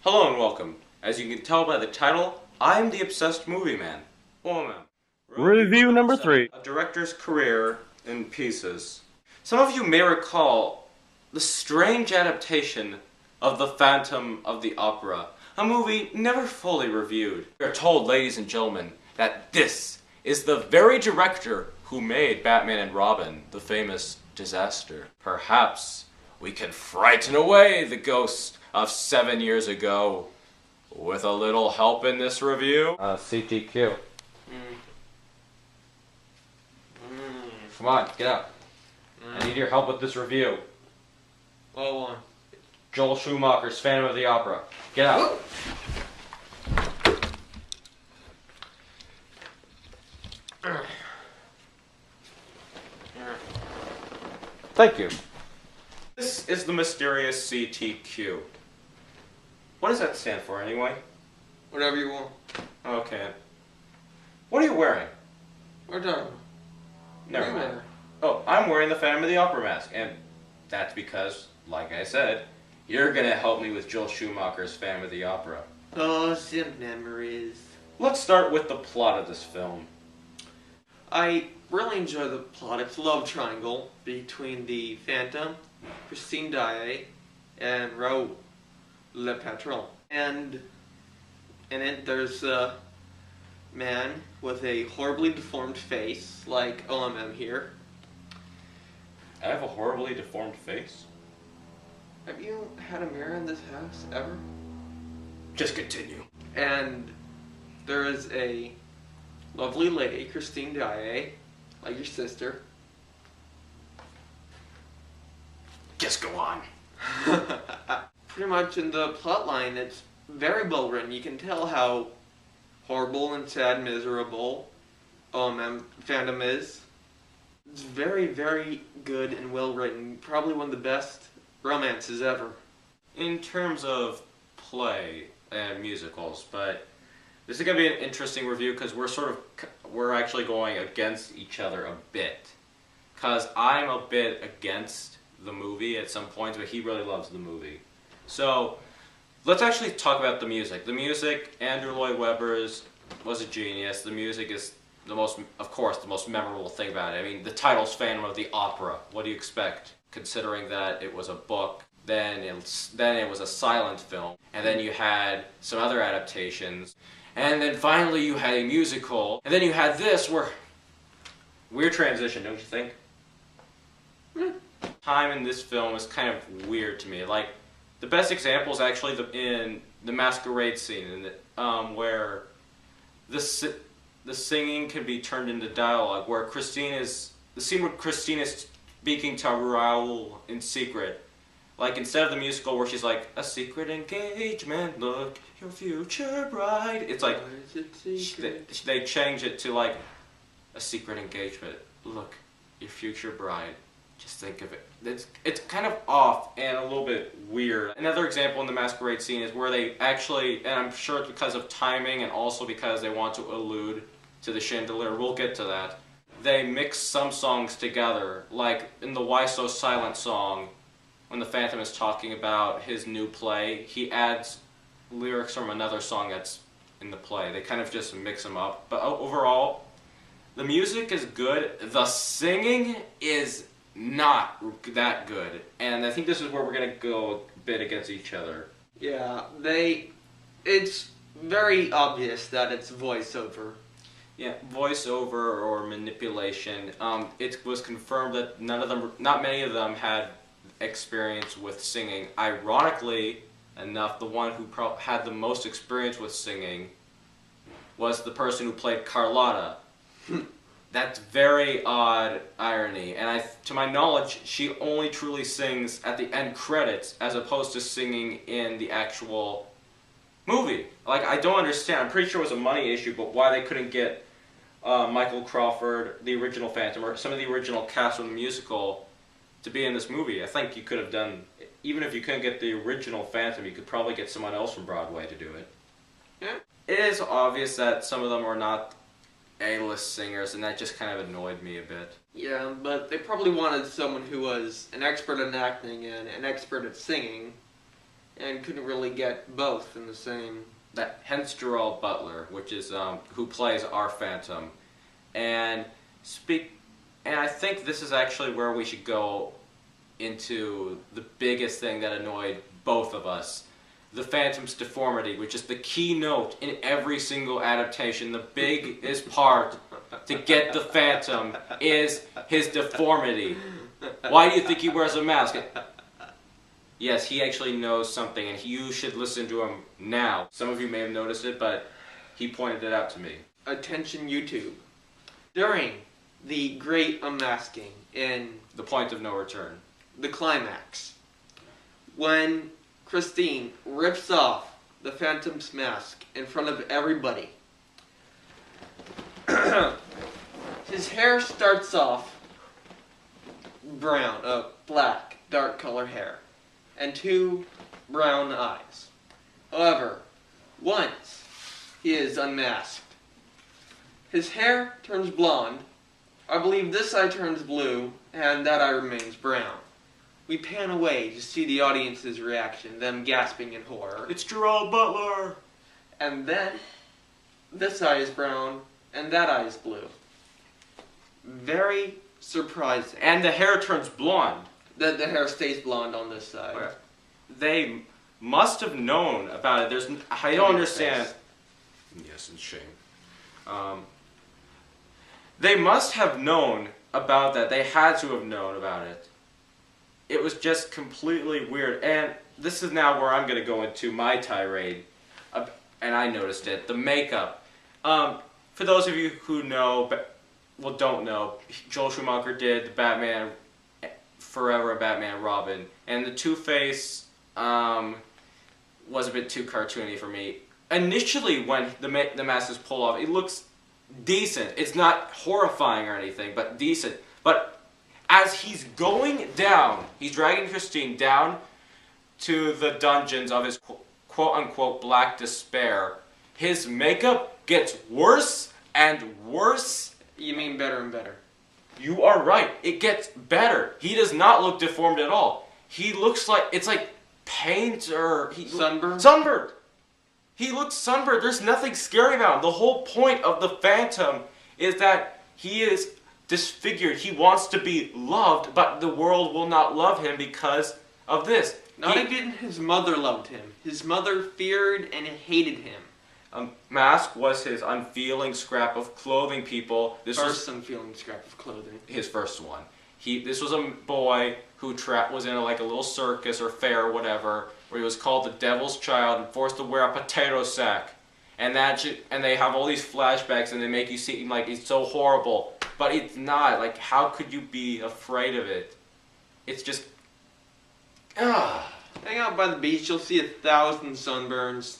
Hello and welcome. As you can tell by the title, I'm the Obsessed Movie Man. OMM. Review number 3. A director's career in pieces. Some of you may recall the strange adaptation of The Phantom of the Opera, a movie never fully reviewed. We are told, ladies and gentlemen, that this is the very director who made Batman and Robin, the famous disaster. Perhaps we can frighten away the ghost of 7 years ago with a little help in this review. CTQ. Come on, get up. I need your help with this review. What one? Joel Schumacher's Phantom of the Opera. Get out. Thank you. This is the mysterious CTQ. What does that stand for anyway? Whatever you want. Okay. What are you wearing? We're done. Never mind. Oh, I'm wearing the Phantom of the Opera mask, and that's because, like I said, you're gonna help me with Joel Schumacher's Phantom of the Opera. Oh, some memories. Let's start with the plot of this film. I really enjoy the plot. It's a love triangle between the Phantom, Christine Daae, and Raoul Le Patron. And in it, there's a man with a horribly deformed face, like OMM here. I have a horribly deformed face? Have you had a mirror in this house, ever? Just continue. And there is a lovely lady, Christine Daae, like your sister. Just go on. Pretty much in the plot line, it's very well written. You can tell how horrible and sad and miserable Phantom is. It's very, very good and well written. Probably one of the best romances ever. In terms of play and musicals, but this is going to be an interesting review because we're actually going against each other a bit. Because I'm a bit against the movie at some points, but he really loves the movie. So, let's actually talk about the music. The music, Andrew Lloyd Webber's was a genius. The music is the most memorable thing about it. I mean, the title's Phantom of the Opera. What do you expect? Considering that it was a book, then it was a silent film, and then you had some other adaptations, and then finally you had a musical, and then you had this weird transition, don't you think? Time in this film is kind of weird to me. Like, the best example is actually in the masquerade scene, where the singing can be turned into dialogue, where the scene where Christine is speaking to Raoul in secret. Like, instead of the musical where she's like, a secret engagement, look, your future bride. It's like, they change it to like, a secret engagement, look, your future bride. Just think of it. It's kind of off and a little bit weird. Another example in the masquerade scene is where they actually, and I'm sure it's because of timing and also because they want to allude to the chandelier, we'll get to that. They mix some songs together, like in the Why So Silent song, when the Phantom is talking about his new play, he adds lyrics from another song that's in the play. They kind of just mix them up. But overall, the music is good. The singing is not that good. And I think this is where we're going to go a bit against each other. Yeah, it's very obvious that it's voiceover. Yeah, voiceover or manipulation. It was confirmed that not many of them had experience with singing. Ironically enough, the one who had the most experience with singing was the person who played Carlotta. That's very odd irony, and to my knowledge, she only truly sings at the end credits as opposed to singing in the actual movie. Like, I don't understand. I'm pretty sure it was a money issue, but why they couldn't get Michael Crawford, the original Phantom, or some of the original cast from the musical to be in this movie. I think you could have done, even if you couldn't get the original Phantom, you could probably get someone else from Broadway to do it. Yeah. It is obvious that some of them are not A-list singers, and that just kind of annoyed me a bit. Yeah, but they probably wanted someone who was an expert in acting and an expert at singing, and couldn't really get both in the same. That hence Gerald Butler, which is who plays our Phantom, and I think this is actually where we should go into the biggest thing that annoyed both of us. The Phantom's deformity, which is the keynote in every single adaptation. The biggest part to get the Phantom is his deformity. Why do you think he wears a mask? Yes, he actually knows something, and you should listen to him now. Some of you may have noticed it, but he pointed it out to me. Attention YouTube. During the Great Unmasking in The Point of No Return. the climax, when Christine rips off the Phantom's mask in front of everybody, his hair starts off brown, black, dark color hair, and 2 brown eyes. However, once he is unmasked, his hair turns blonde, I believe this eye turns blue, and that eye remains brown. We pan away to see the audience's reaction, them gasping in horror. It's Gerald Butler! And then, this eye is brown, and that eye is blue. Very surprising. And the hair turns blonde. That the hair stays blonde on this side. Okay. They must have known about it. I don't understand. Yes, and shame. They must have known about that. They had to have known about it. It was just completely weird. And this is now where I'm going to go into my tirade. And I noticed it. The makeup. For those of you who know, well, don't know, Joel Schumacher did the Batman Forever and Batman Robin. And the Two-Face was a bit too cartoony for me. Initially, when the mask is pulled off, it looks decent. It's not horrifying or anything, but decent. But as he's going down, he's dragging Christine down to the dungeons of his quote-unquote black despair, his makeup gets worse and worse. You mean better and better? You are right. It gets better. He does not look deformed at all. He looks like, it's like paint or... Sunburn? Sunburned. He looks sunburned. There's nothing scary about him. The whole point of the Phantom is that he is disfigured. He wants to be loved, but the world will not love him because of this. Not even his mother loved him. His mother feared and hated him. Mask was his unfeeling scrap of clothing, people. This first unfeeling scrap of clothing. His first one. This was a boy who was in a little circus or fair or whatever, where he was called the Devil's Child and forced to wear a potato sack. And they have all these flashbacks and they make you seem like it's so horrible. But it's not. Like, how could you be afraid of it? It's just... Hang out by the beach, you'll see 1,000 sunburns.